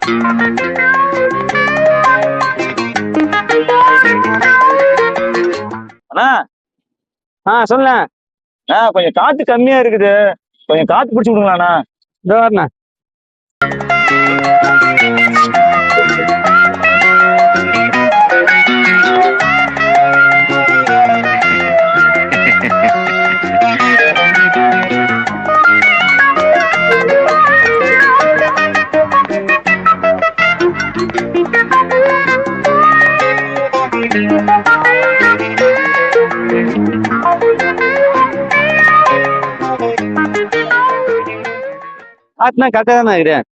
அண்ணா. சொல்ல. கொஞ்சம் காத்து கம்மியா இருக்குது, கொஞ்சம் காத்து பிடிச்சி விடுங்களாண்ணா. இதோ வரண்ணா. கரெக்டா தானே இருக்கிறேன்.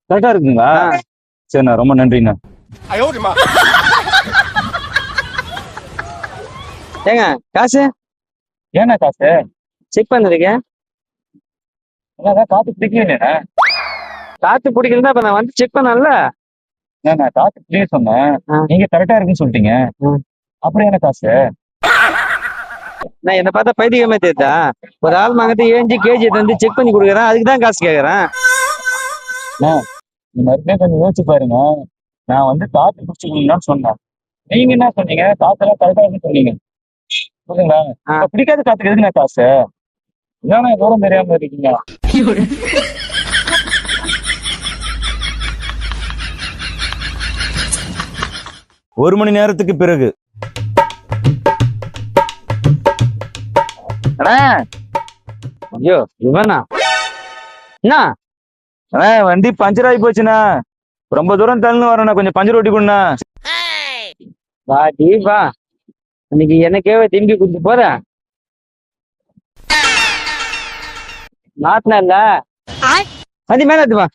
கரெக்டா இருக்குங்களா? சரிண்ணா, ரொம்ப நன்றிண்ணா. ஏங்க காசு? ஏண்ணா காசு? செக் பண்ணிருக்க. காத்து பிடிக்கலண்ணா. காத்து பிடிக்கலன்னா இப்ப நான் வந்து செக் பண்ணல. நான் காத்து பிடிக்க சொன்னேன், நீங்க கரெக்டா இருக்குன்னு சொல்லிட்டீங்க. அப்புறம் என்ன காசு? நான் என்ன பார்த்தா பைத்தியமே தெரியுதா? ஒரு ஆள் மங்கத்தை ஏஞ்சி கேஜி வந்து செக் பண்ணி கொடுக்குறேன், அதுக்குதான் காசு கேக்குறேன். மறுபடியும் கொஞ்சம் யோசிச்சு பாருங்க. நான் வந்து காத்து பிடிச்சி கொடுங்கன்னு சொன்னேன், நீங்க என்ன சொன்னீங்க? காத்தெல்லாம் கரெக்டா இருக்குன்னு சொன்னீங்க. புரியுதுங்களா? பிடிக்காத காத்துக்கு எதுக்கு நான் காசு? ஏன்னா தூரம் தெரியாம இருக்கீங்க. ஒரு மணி நேரத்துக்கு பிறகு ஐயோ இவனா என்ன? வண்டி பஞ்சர் ஆகி போச்சுண்ணா. ரொம்ப தூரம் தள்ளுன்னு வரேண்ணா, கொஞ்சம் பஞ்சர் ஓட்டி கொடுண்ணா. வா வா, இன்னைக்கு எனக்கேவே திரும்பி கொடுத்து போற மாத்தினா இல்ல. அது மேல வா.